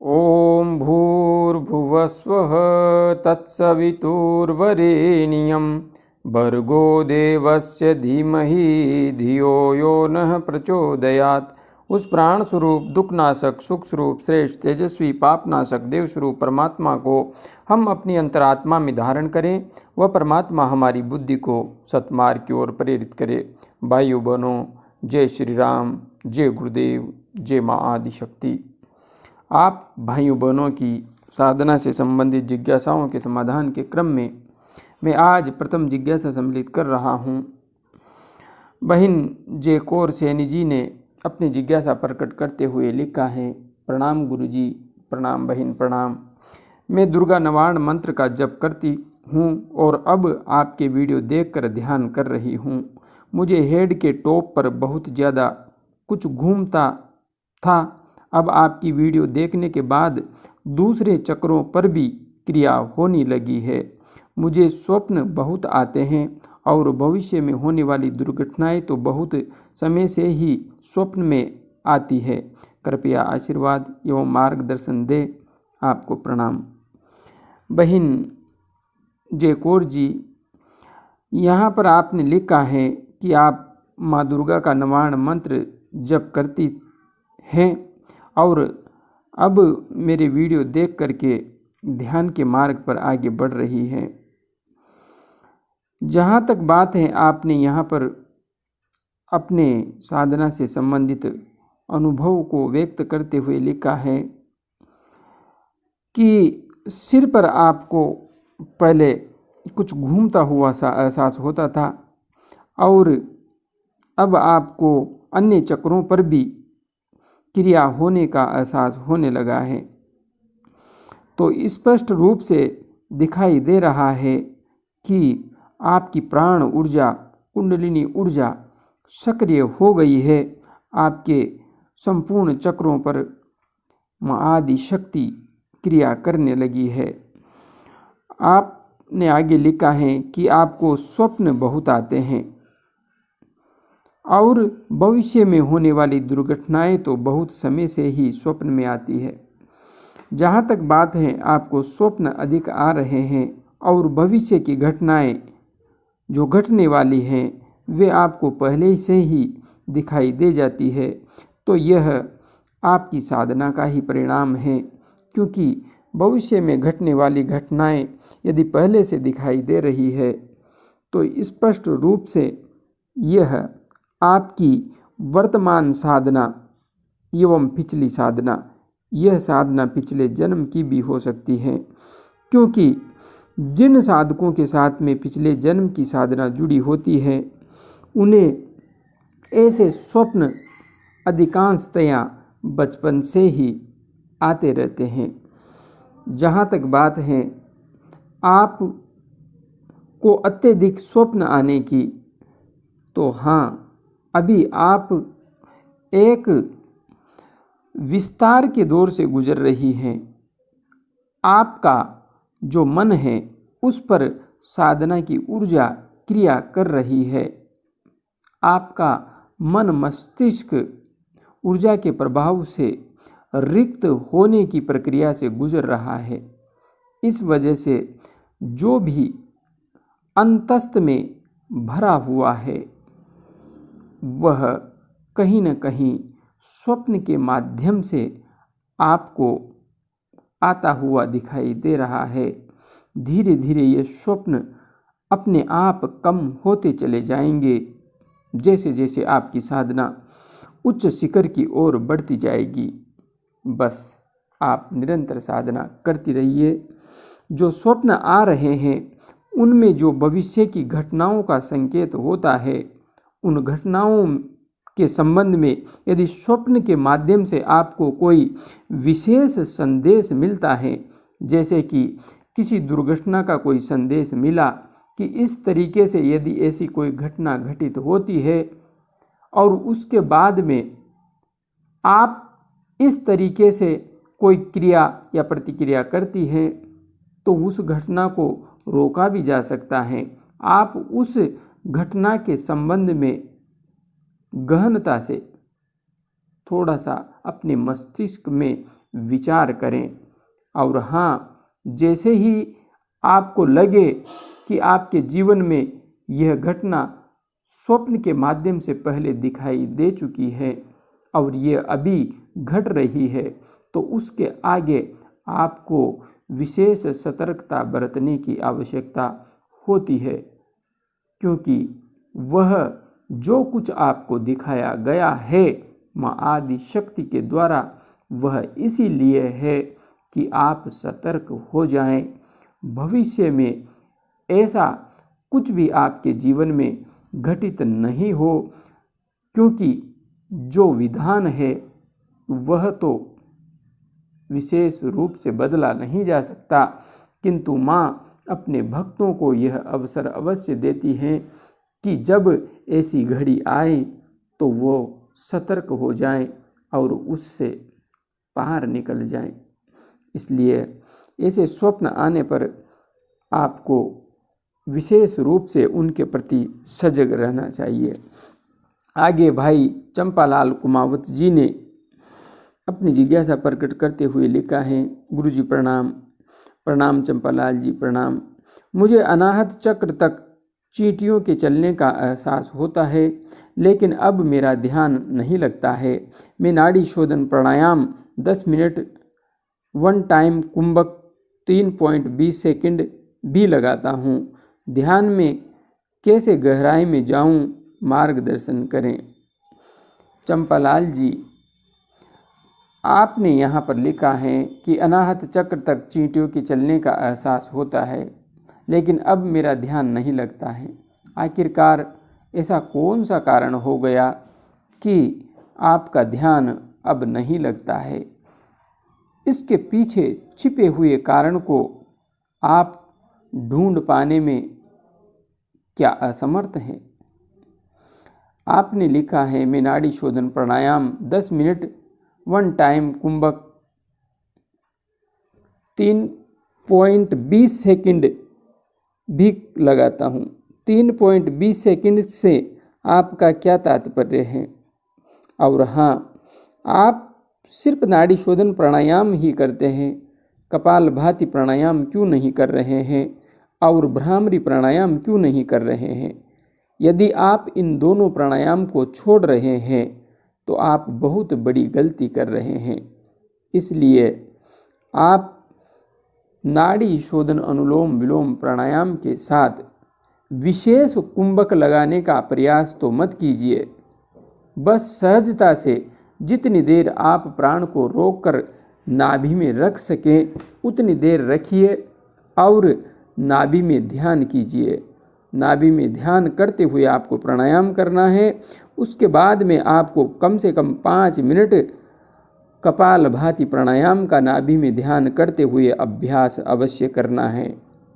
ॐ भूर्भुवस्वः तत्सवितुर्वरेण्यं भर्गो देवस्य धीमहि धियो यो नः प्रचोदयात्। उस प्राण स्वरूप दुखनाशक सुख स्वरूप श्रेष्ठ तेजस्वी पापनाशक देव स्वरूप परमात्मा को हम अपनी अंतरात्मा में धारण करें। वह परमात्मा हमारी बुद्धि को सत्मार्ग की ओर प्रेरित करे। भाइयों बहनों, जय श्री राम, जय गुरुदेव, जय माँ आदिशक्ति। आप भाइयों बहनों की साधना से संबंधित जिज्ञासाओं के समाधान के क्रम में मैं आज प्रथम जिज्ञासा सम्मिलित कर रहा हूँ। बहन जे कौर सैनी जी ने अपनी जिज्ञासा प्रकट करते हुए लिखा है, प्रणाम गुरुजी, प्रणाम बहन, प्रणाम। मैं दुर्गा नवारण मंत्र का जप करती हूँ और अब आपके वीडियो देखकर ध्यान कर रही हूँ। मुझे हेड के टॉप पर बहुत ज़्यादा कुछ घूमता था। अब आपकी वीडियो देखने के बाद दूसरे चक्रों पर भी क्रिया होने लगी है। मुझे स्वप्न बहुत आते हैं और भविष्य में होने वाली दुर्घटनाएं तो बहुत समय से ही स्वप्न में आती है। कृपया आशीर्वाद एवं मार्गदर्शन दे। आपको प्रणाम। बहन जय कौर जी, यहाँ पर आपने लिखा है कि आप माँ दुर्गा का नवारण मंत्र जप करती हैं और अब मेरे वीडियो देख करके ध्यान के मार्ग पर आगे बढ़ रही हैं। जहाँ तक बात है, आपने यहाँ पर अपने साधना से संबंधित अनुभव को व्यक्त करते हुए लिखा है कि सिर पर आपको पहले कुछ घूमता हुआ सा एहसास होता था और अब आपको अन्य चक्रों पर भी क्रिया होने का एहसास होने लगा है। तो स्पष्ट रूप से दिखाई दे रहा है कि आपकी प्राण ऊर्जा, कुंडलिनी ऊर्जा सक्रिय हो गई है। आपके संपूर्ण चक्रों पर आदि शक्ति क्रिया करने लगी है। आपने आगे लिखा है कि आपको स्वप्न बहुत आते हैं और भविष्य में होने वाली दुर्घटनाएं तो बहुत समय से ही स्वप्न में आती है। जहाँ तक बात है, आपको स्वप्न अधिक आ रहे हैं और भविष्य की घटनाएं जो घटने वाली हैं वे आपको पहले से ही दिखाई दे जाती है। तो यह आपकी साधना का ही परिणाम है, क्योंकि भविष्य में घटने वाली घटनाएं यदि पहले से दिखाई दे रही है तो स्पष्ट रूप से यह आपकी वर्तमान साधना एवं पिछली साधना, यह साधना पिछले जन्म की भी हो सकती है, क्योंकि जिन साधकों के साथ में पिछले जन्म की साधना जुड़ी होती है उन्हें ऐसे स्वप्न अधिकांशतया बचपन से ही आते रहते हैं। जहाँ तक बात है आप को अत्यधिक स्वप्न आने की, तो हाँ, अभी आप एक विस्तार के दौर से गुजर रही हैं। आपका जो मन है उस पर साधना की ऊर्जा क्रिया कर रही है। आपका मन मस्तिष्क ऊर्जा के प्रभाव से रिक्त होने की प्रक्रिया से गुजर रहा है। इस वजह से जो भी अंतस्थ में भरा हुआ है वह कहीं न कहीं स्वप्न के माध्यम से आपको आता हुआ दिखाई दे रहा है। धीरे धीरे ये स्वप्न अपने आप कम होते चले जाएंगे जैसे जैसे आपकी साधना उच्च शिखर की ओर बढ़ती जाएगी। बस आप निरंतर साधना करती रहिए। जो स्वप्न आ रहे हैं उनमें जो भविष्य की घटनाओं का संकेत होता है, उन घटनाओं के संबंध में यदि स्वप्न के माध्यम से आपको कोई विशेष संदेश मिलता है, जैसे कि किसी दुर्घटना का कोई संदेश मिला कि इस तरीके से यदि ऐसी कोई घटना घटित होती है और उसके बाद में आप इस तरीके से कोई क्रिया या प्रतिक्रिया करती हैं, तो उस घटना को रोका भी जा सकता है। आप उस घटना के संबंध में गहनता से थोड़ा सा अपने मस्तिष्क में विचार करें। और हाँ, जैसे ही आपको लगे कि आपके जीवन में यह घटना स्वप्न के माध्यम से पहले दिखाई दे चुकी है और ये अभी घट रही है, तो उसके आगे आपको विशेष सतर्कता बरतने की आवश्यकता होती है, क्योंकि वह जो कुछ आपको दिखाया गया है माँ आदि शक्ति के द्वारा, वह इसीलिए है कि आप सतर्क हो जाएं। भविष्य में ऐसा कुछ भी आपके जीवन में घटित नहीं हो, क्योंकि जो विधान है वह तो विशेष रूप से बदला नहीं जा सकता, किंतु माँ अपने भक्तों को यह अवसर अवश्य देती हैं कि जब ऐसी घड़ी आए तो वो सतर्क हो जाएं और उससे पार निकल जाएं। इसलिए ऐसे स्वप्न आने पर आपको विशेष रूप से उनके प्रति सजग रहना चाहिए। आगे भाई चंपालाल कुमावत जी ने अपनी जिज्ञासा प्रकट करते हुए लिखा है, गुरुजी प्रणाम। प्रणाम चंपालाल जी प्रणाम। मुझे अनाहत चक्र तक चींटियों के चलने का एहसास होता है, लेकिन अब मेरा ध्यान नहीं लगता है। मैं नाड़ी शोधन प्राणायाम 10 मिनट, वन टाइम कुंभक 3.20 सेकंड भी लगाता हूँ। ध्यान में कैसे गहराई में जाऊँ, मार्गदर्शन करें। चंपालाल जी, आपने यहाँ पर लिखा है कि अनाहत चक्र तक चींटियों के चलने का एहसास होता है, लेकिन अब मेरा ध्यान नहीं लगता है। आखिरकार ऐसा कौन सा कारण हो गया कि आपका ध्यान अब नहीं लगता है? इसके पीछे छिपे हुए कारण को आप ढूंढ पाने में क्या असमर्थ हैं? आपने लिखा है, मैं नाड़ी शोधन प्राणायाम 10 मिनट, वन टाइम कुंभक 3.20 सेकंड भी लगाता हूँ। 3.20 सेकंड से आपका क्या तात्पर्य है? और हाँ, आप सिर्फ नाड़ी शोधन प्राणायाम ही करते हैं, कपालभाति प्राणायाम क्यों नहीं कर रहे हैं और भ्रामरी प्राणायाम क्यों नहीं कर रहे हैं? यदि आप इन दोनों प्राणायाम को छोड़ रहे हैं तो आप बहुत बड़ी गलती कर रहे हैं। इसलिए आप नाड़ी शोधन अनुलोम विलोम प्राणायाम के साथ विशेष कुंभक लगाने का प्रयास तो मत कीजिए। बस सहजता से जितनी देर आप प्राण को रोककर नाभि में रख सकें उतनी देर रखिए और नाभि में ध्यान कीजिए। नाभि में ध्यान करते हुए आपको प्राणायाम करना है। उसके बाद में आपको कम से कम 5 मिनट कपालभाति प्राणायाम का नाभि में ध्यान करते हुए अभ्यास अवश्य करना है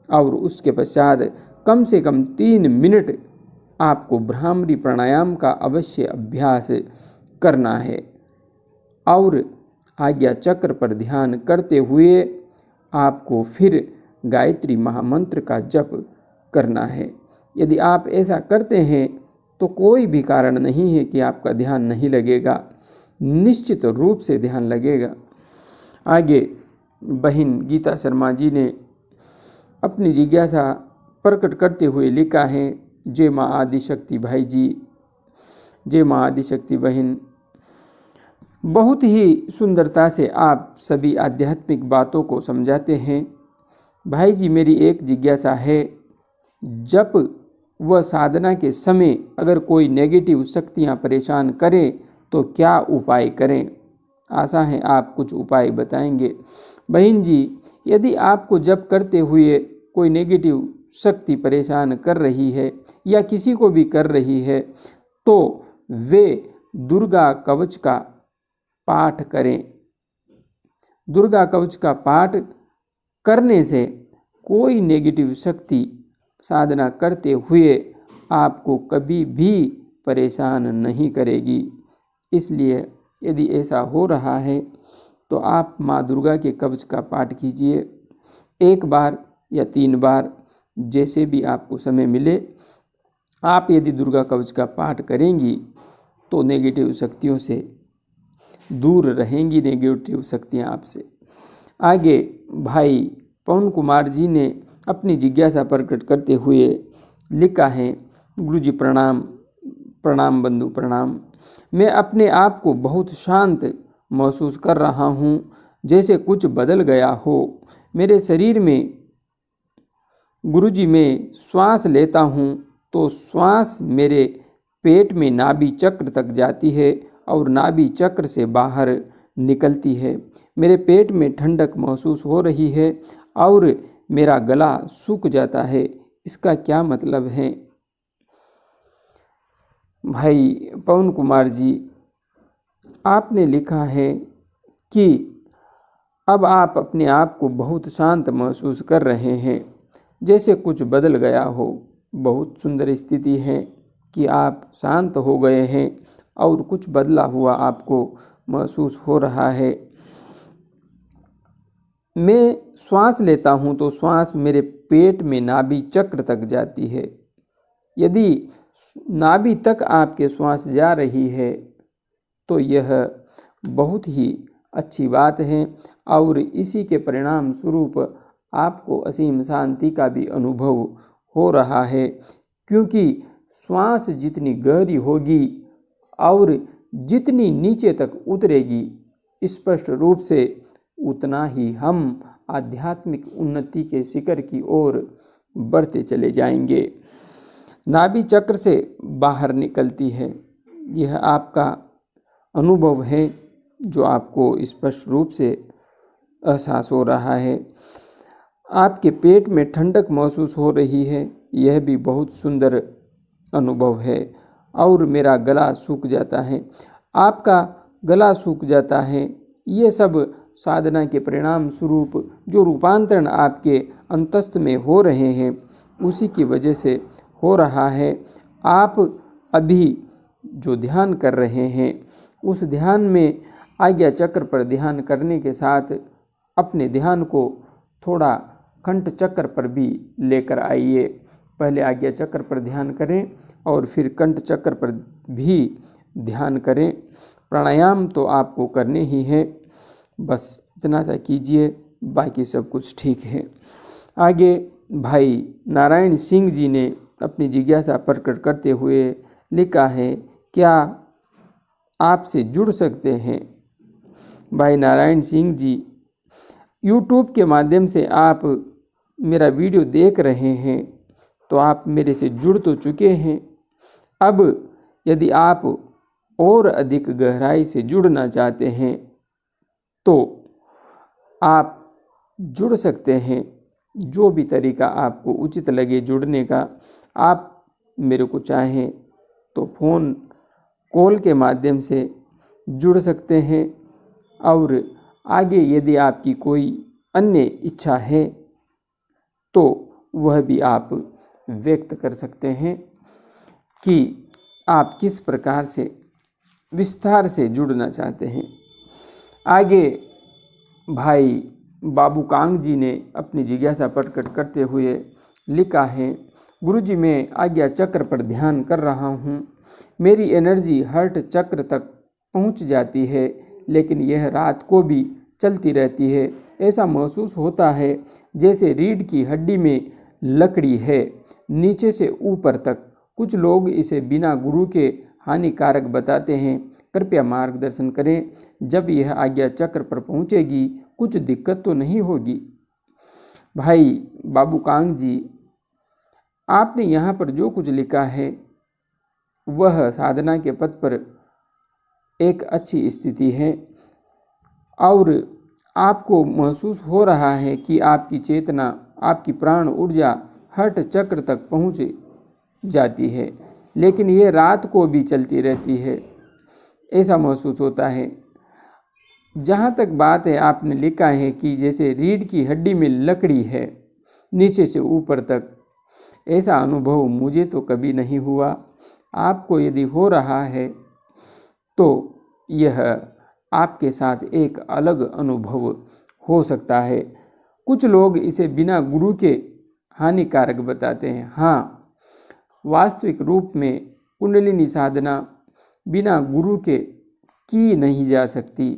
और उसके पश्चात कम से कम 3 मिनट आपको भ्रामरी प्राणायाम का अवश्य अभ्यास करना है और आज्ञा चक्र पर ध्यान करते हुए आपको फिर गायत्री महामंत्र का जप करना है। यदि आप ऐसा करते हैं तो कोई भी कारण नहीं है कि आपका ध्यान नहीं लगेगा, निश्चित रूप से ध्यान लगेगा। आगे बहन गीता शर्मा जी ने अपनी जिज्ञासा प्रकट करते हुए लिखा है, जय माँ आदिशक्ति भाई जी, जय माँ आदिशक्ति बहन। बहुत ही सुंदरता से आप सभी आध्यात्मिक बातों को समझाते हैं। भाई जी, मेरी एक जिज्ञासा है, जप व साधना के समय अगर कोई नेगेटिव शक्तियाँ परेशान करें तो क्या उपाय करें? आशा है आप कुछ उपाय बताएंगे। बहन जी, यदि आपको जप करते हुए कोई नेगेटिव शक्ति परेशान कर रही है या किसी को भी कर रही है तो वे दुर्गा कवच का पाठ करें। दुर्गा कवच का पाठ करने से कोई नेगेटिव शक्ति साधना करते हुए आपको कभी भी परेशान नहीं करेगी। इसलिए यदि ऐसा हो रहा है तो आप माँ दुर्गा के कवच का पाठ कीजिए, 1 बार या 3 बार, जैसे भी आपको समय मिले। आप यदि दुर्गा कवच का पाठ करेंगी तो नेगेटिव शक्तियों से दूर रहेंगी नेगेटिव शक्तियाँ आपसे। आगे भाई पवन कुमार जी ने अपनी जिज्ञासा प्रकट करते हुए लिखा है, गुरुजी प्रणाम। प्रणाम बंधु प्रणाम। मैं अपने आप को बहुत शांत महसूस कर रहा हूँ, जैसे कुछ बदल गया हो मेरे शरीर में। गुरुजी मैं श्वास लेता हूँ तो श्वास मेरे पेट में नाभि चक्र तक जाती है और नाभि चक्र से बाहर निकलती है। मेरे पेट में ठंडक महसूस हो रही है और मेरा गला सूख जाता है। इसका क्या मतलब है? भाई पवन कुमार जी, आपने लिखा है कि अब आप अपने आप को बहुत शांत महसूस कर रहे हैं, जैसे कुछ बदल गया हो। बहुत सुंदर स्थिति है कि आप शांत हो गए हैं और कुछ बदला हुआ आपको महसूस हो रहा है। मैं श्वास लेता हूँ तो श्वास मेरे पेट में नाभि चक्र तक जाती है। यदि नाभि तक आपके श्वास जा रही है तो यह बहुत ही अच्छी बात है और इसी के परिणाम स्वरूप आपको असीम शांति का भी अनुभव हो रहा है, क्योंकि श्वास जितनी गहरी होगी और जितनी नीचे तक उतरेगी, स्पष्ट रूप से उतना ही हम आध्यात्मिक उन्नति के शिखर की ओर बढ़ते चले जाएंगे। नाभि चक्र से बाहर निकलती है, यह आपका अनुभव है जो आपको स्पष्ट रूप से एहसास हो रहा है। आपके पेट में ठंडक महसूस हो रही है, यह भी बहुत सुंदर अनुभव है। और मेरा गला सूख जाता है, आपका गला सूख जाता है, ये सब साधना के परिणाम स्वरूप जो रूपांतरण आपके अंतस्थ में हो रहे हैं उसी की वजह से हो रहा है। आप अभी जो ध्यान कर रहे हैं उस ध्यान में आज्ञा चक्र पर ध्यान करने के साथ अपने ध्यान को थोड़ा कंठ चक्र पर भी लेकर आइए। पहले आज्ञा चक्र पर ध्यान करें और फिर कंठ चक्र पर भी ध्यान करें। प्राणायाम तो आपको करने ही है, बस इतना सा कीजिए, बाकी सब कुछ ठीक है। आगे भाई नारायण सिंह जी ने अपनी जिज्ञासा प्रकट करते हुए लिखा है, क्या आपसे जुड़ सकते हैं? भाई नारायण सिंह जी, यूट्यूब के माध्यम से आप मेरा वीडियो देख रहे हैं तो आप मेरे से जुड़ तो चुके हैं। अब यदि आप और अधिक गहराई से जुड़ना चाहते हैं तो आप जुड़ सकते हैं। जो भी तरीका आपको उचित लगे जुड़ने का, आप मेरे को चाहें तो फ़ोन कॉल के माध्यम से जुड़ सकते हैं और आगे यदि आपकी कोई अन्य इच्छा है तो वह भी आप व्यक्त कर सकते हैं कि आप किस प्रकार से विस्तार से जुड़ना चाहते हैं। आगे भाई बाबू कांग जी ने अपनी जिज्ञासा प्रकट करते हुए लिखा है, गुरुजी मैं आज्ञा चक्र पर ध्यान कर रहा हूँ, मेरी एनर्जी हार्ट चक्र तक पहुँच जाती है, लेकिन यह रात को भी चलती रहती है। ऐसा महसूस होता है जैसे रीढ़ की हड्डी में लकड़ी है, नीचे से ऊपर तक। कुछ लोग इसे बिना गुरु के हानिकारक बताते हैं, कृपया मार्गदर्शन करें। जब यह आज्ञा चक्र पर पहुंचेगी कुछ दिक्कत तो नहीं होगी? भाई बाबू कांग जी, आपने यहाँ पर जो कुछ लिखा है वह साधना के पथ पर एक अच्छी स्थिति है और आपको महसूस हो रहा है कि आपकी चेतना, आपकी प्राण ऊर्जा हार्ट चक्र तक पहुँच जाती है, लेकिन ये रात को भी चलती रहती है, ऐसा महसूस होता है। जहाँ तक बात है, आपने लिखा है कि जैसे रीढ़ की हड्डी में लकड़ी है नीचे से ऊपर तक, ऐसा अनुभव मुझे तो कभी नहीं हुआ। आपको यदि हो रहा है तो यह आपके साथ एक अलग अनुभव हो सकता है। कुछ लोग इसे बिना गुरु के हानिकारक बताते हैं। हाँ, वास्तविक रूप में कुंडलिनी साधना बिना गुरु के की नहीं जा सकती,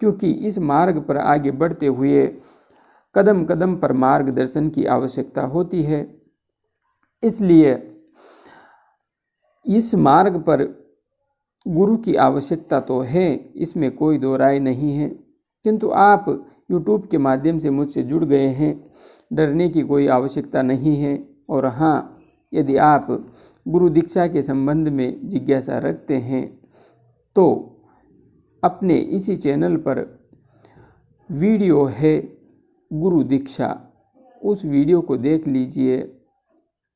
क्योंकि इस मार्ग पर आगे बढ़ते हुए कदम कदम पर मार्गदर्शन की आवश्यकता होती है। इसलिए इस मार्ग पर गुरु की आवश्यकता तो है, इसमें कोई दो राय नहीं है। किंतु आप YouTube के माध्यम से मुझसे जुड़ गए हैं, डरने की कोई आवश्यकता नहीं है। और हाँ, यदि आप गुरु दीक्षा के संबंध में जिज्ञासा रखते हैं तो अपने इसी चैनल पर वीडियो है गुरु दीक्षा, उस वीडियो को देख लीजिए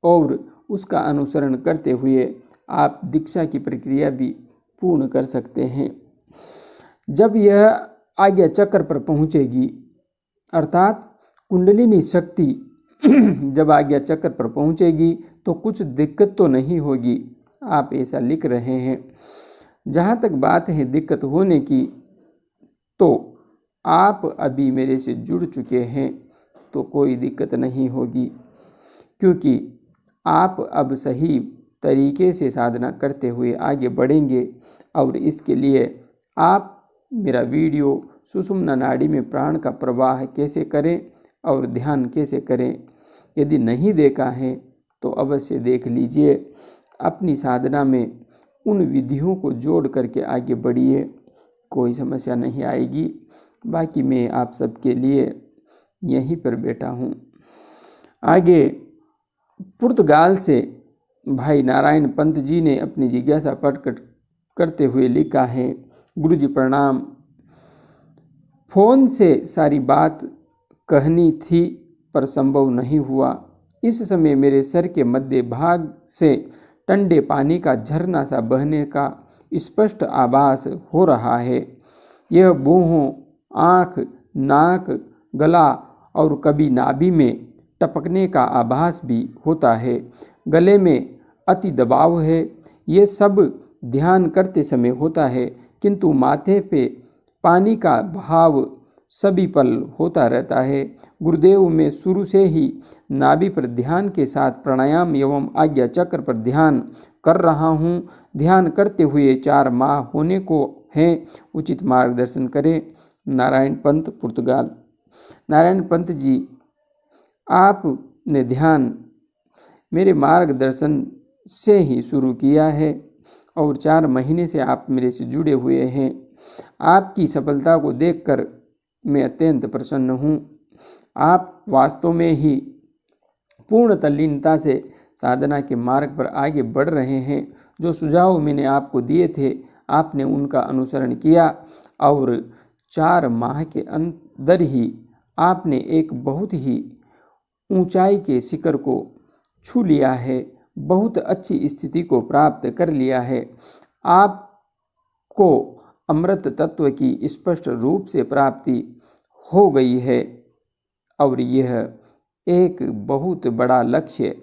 और उसका अनुसरण करते हुए आप दीक्षा की प्रक्रिया भी पूर्ण कर सकते हैं। जब यह आज्ञा चक्र पर पहुंचेगी, अर्थात कुंडलिनी शक्ति जब आज्ञा चक्र पर पहुंचेगी तो कुछ दिक्कत तो नहीं होगी, आप ऐसा लिख रहे हैं। जहाँ तक बात है दिक्कत होने की, तो आप अभी मेरे से जुड़ चुके हैं तो कोई दिक्कत नहीं होगी, क्योंकि आप अब सही तरीके से साधना करते हुए आगे बढ़ेंगे। और इसके लिए आप मेरा वीडियो सुषुम्ना नाड़ी में प्राण का प्रवाह कैसे करें और ध्यान कैसे करें, यदि नहीं देखा है तो अवश्य देख लीजिए। अपनी साधना में उन विधियों को जोड़ करके आगे बढ़िए, कोई समस्या नहीं आएगी। बाकी मैं आप सबके लिए यहीं पर बैठा हूँ। आगे पुर्तगाल से भाई नारायण पंत जी ने अपनी जिज्ञासा प्रकट करते हुए लिखा है, गुरुजी प्रणाम। फ़ोन से सारी बात कहनी थी पर संभव नहीं हुआ। इस समय मेरे सर के मध्य भाग से ठंडे पानी का झरना सा बहने का स्पष्ट आभास हो रहा है। यह भौहों, आँख, नाक, गला और कभी नाभि में टपकने का आभास भी होता है। गले में अति दबाव है। ये सब ध्यान करते समय होता है, किंतु माथे पे पानी का भाव सभी पल होता रहता है। गुरुदेव मैं शुरू से ही नाभि पर ध्यान के साथ प्राणायाम एवं आज्ञा चक्र पर ध्यान कर रहा हूँ। ध्यान करते हुए 4 माह होने को हैं, उचित मार्गदर्शन करें। नारायण पंत, पुर्तगाल। नारायण पंत जी, आपने ध्यान मेरे मार्गदर्शन से ही शुरू किया है और 4 महीने से आप मेरे से जुड़े हुए हैं। आपकी सफलता को देखकर मैं अत्यंत प्रसन्न हूँ। आप वास्तव में ही पूर्ण तल्लीनता से साधना के मार्ग पर आगे बढ़ रहे हैं। जो सुझाव मैंने आपको दिए थे, आपने उनका अनुसरण किया और 4 माह के अंदर ही आपने एक बहुत ही ऊंचाई के शिखर को छू लिया है, बहुत अच्छी स्थिति को प्राप्त कर लिया है। आपको अमृत तत्व की स्पष्ट रूप से प्राप्ति हो गई है और यह एक बहुत बड़ा लक्ष्य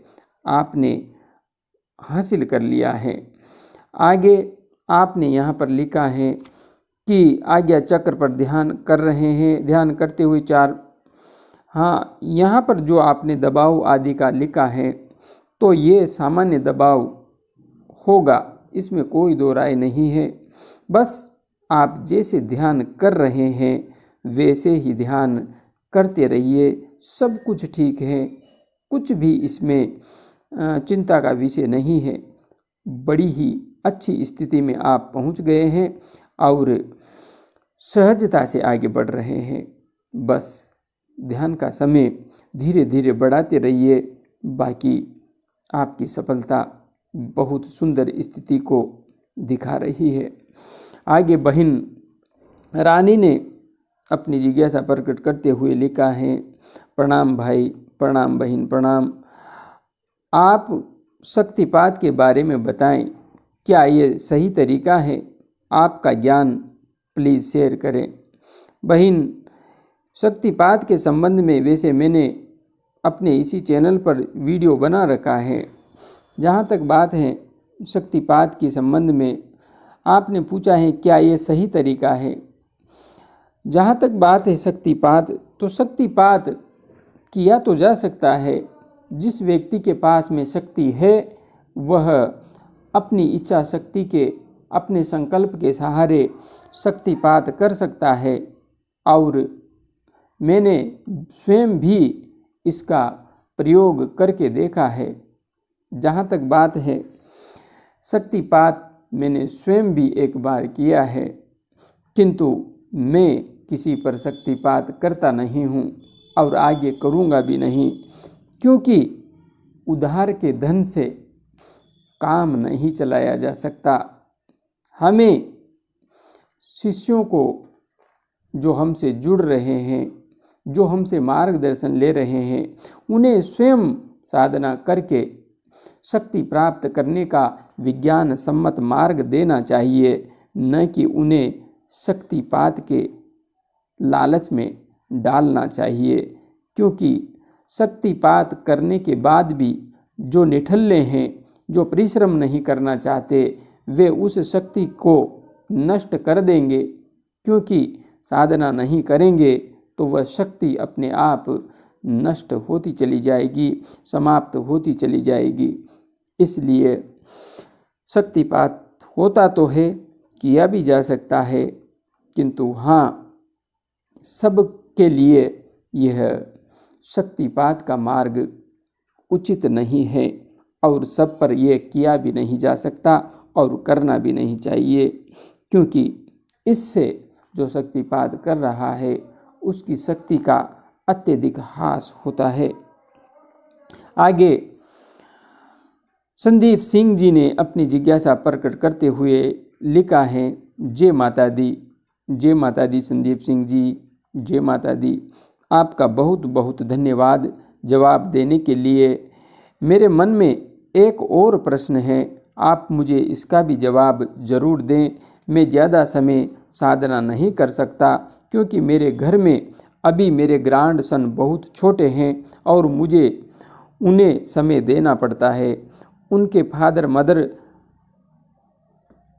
आपने हासिल कर लिया है। आगे आपने यहाँ पर लिखा है कि आज्ञा चक्र पर ध्यान कर रहे हैं, ध्यान करते हुए 4। हाँ, यहाँ पर जो आपने दबाव आदि का लिखा है तो ये सामान्य दबाव होगा, इसमें कोई दो राय नहीं है। बस आप जैसे ध्यान कर रहे हैं वैसे ही ध्यान करते रहिए, सब कुछ ठीक है, कुछ भी इसमें चिंता का विषय नहीं है। बड़ी ही अच्छी स्थिति में आप पहुंच गए हैं और सहजता से आगे बढ़ रहे हैं। बस ध्यान का समय धीरे धीरे बढ़ाते रहिए, बाकी आपकी सफलता बहुत सुंदर स्थिति को दिखा रही है। आगे बहन रानी ने अपनी जिज्ञासा प्रकट करते हुए लिखा है, प्रणाम भाई, प्रणाम बहन, प्रणाम। आप शक्तिपात के बारे में बताएं, क्या ये सही तरीका है? आपका ज्ञान प्लीज़ शेयर करें। बहन, शक्तिपात के संबंध में वैसे मैंने अपने इसी चैनल पर वीडियो बना रखा है। जहाँ तक बात है शक्तिपात के संबंध में, आपने पूछा है क्या ये सही तरीका है। जहाँ तक बात है शक्तिपात, तो शक्तिपात किया तो जा सकता है। जिस व्यक्ति के पास में शक्ति है वह अपनी इच्छा शक्ति के अपने संकल्प के सहारे शक्तिपात कर सकता है। और मैंने स्वयं भी इसका प्रयोग करके देखा है। जहाँ तक बात है शक्तिपात, मैंने स्वयं भी एक बार किया है, किंतु मैं किसी पर शक्तिपात करता नहीं हूँ और आगे करूँगा भी नहीं, क्योंकि उधार के धन से काम नहीं चलाया जा सकता। हमें शिष्यों को, जो हमसे जुड़ रहे हैं, जो हमसे मार्गदर्शन ले रहे हैं, उन्हें स्वयं साधना करके शक्ति प्राप्त करने का विज्ञान सम्मत मार्ग देना चाहिए, न कि उन्हें शक्तिपात के लालच में डालना चाहिए। क्योंकि शक्तिपात करने के बाद भी जो निठल्ले हैं, जो परिश्रम नहीं करना चाहते, वे उस शक्ति को नष्ट कर देंगे। क्योंकि साधना नहीं करेंगे तो वह शक्ति अपने आप नष्ट होती चली जाएगी, समाप्त होती चली जाएगी। इसलिए शक्तिपात होता तो है, किया भी जा सकता है, किंतु हाँ, सब के लिए यह शक्तिपात का मार्ग उचित नहीं है और सब पर यह किया भी नहीं जा सकता और करना भी नहीं चाहिए। क्योंकि इससे जो शक्तिपात कर रहा है उसकी शक्ति का अत्यधिक ह्रास होता है। आगे संदीप सिंह जी ने अपनी जिज्ञासा प्रकट करते हुए लिखा है, जय माता दी। जय माता दी संदीप सिंह जी, जय माता दी। आपका बहुत बहुत धन्यवाद जवाब देने के लिए। मेरे मन में एक और प्रश्न है, आप मुझे इसका भी जवाब ज़रूर दें। मैं ज़्यादा समय साधना नहीं कर सकता, क्योंकि मेरे घर में अभी मेरे ग्रैंडसन बहुत छोटे हैं और मुझे उन्हें समय देना पड़ता है। उनके फादर मदर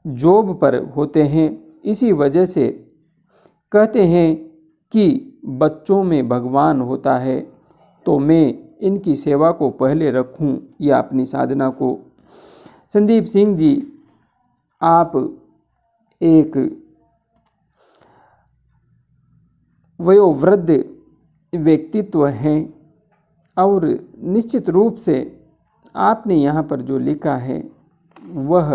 जॉब पर होते हैं। इसी वजह से कहते हैं कि बच्चों में भगवान होता है, तो मैं इनकी सेवा को पहले रखूं या अपनी साधना को। संदीप सिंह जी, आप एक वयोवृद्ध व्यक्तित्व हैं और निश्चित रूप से आपने यहाँ पर जो लिखा है वह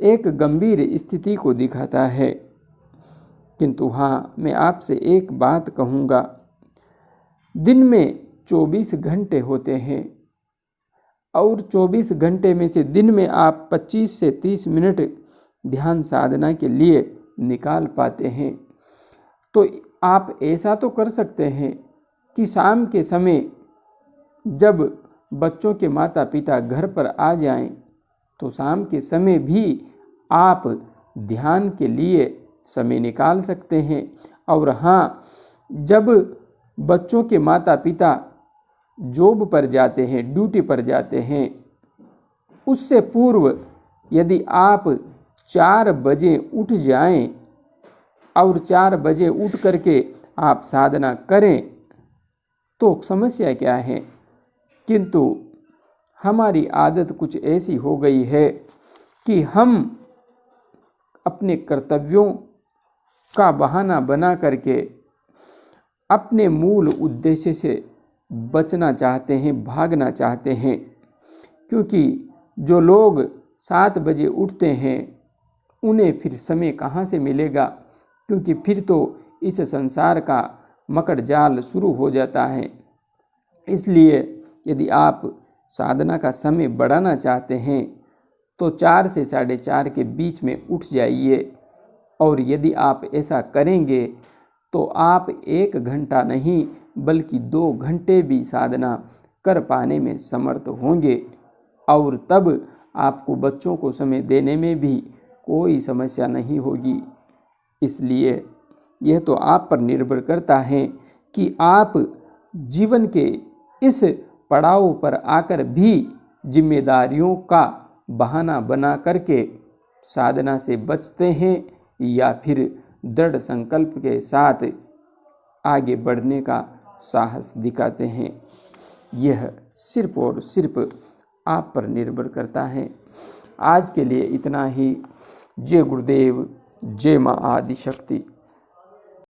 एक गंभीर स्थिति को दिखाता है। किंतु हाँ, मैं आपसे एक बात कहूँगा, दिन में 24 घंटे होते हैं और 24 घंटे में से दिन में आप 25 से 30 मिनट ध्यान साधना के लिए निकाल पाते हैं। तो आप ऐसा तो कर सकते हैं कि शाम के समय जब बच्चों के माता पिता घर पर आ जाएं, तो शाम के समय भी आप ध्यान के लिए समय निकाल सकते हैं। और हाँ, जब बच्चों के माता पिता जॉब पर जाते हैं, ड्यूटी पर जाते हैं, उससे पूर्व यदि आप 4 बजे उठ जाएं और 4 बजे उठ करके आप साधना करें तो समस्या क्या है। किंतु हमारी आदत कुछ ऐसी हो गई है कि हम अपने कर्तव्यों का बहाना बना करके अपने मूल उद्देश्य से बचना चाहते हैं, भागना चाहते हैं। क्योंकि जो लोग 7 बजे उठते हैं उन्हें फिर समय कहाँ से मिलेगा, क्योंकि फिर तो इस संसार का मकड़ जाल शुरू हो जाता है। इसलिए यदि आप साधना का समय बढ़ाना चाहते हैं तो 4 से 4:30 के बीच में उठ जाइए। और यदि आप ऐसा करेंगे तो आप 1 घंटा नहीं बल्कि 2 घंटे भी साधना कर पाने में समर्थ होंगे। और तब आपको बच्चों को समय देने में भी कोई समस्या नहीं होगी। इसलिए यह तो आप पर निर्भर करता है कि आप जीवन के इस पड़ाव पर आकर भी जिम्मेदारियों का बहाना बना करके साधना से बचते हैं या फिर दृढ़ संकल्प के साथ आगे बढ़ने का साहस दिखाते हैं। यह सिर्फ और सिर्फ आप पर निर्भर करता है। आज के लिए इतना ही। जय गुरुदेव, जय माँ आदिशक्ति।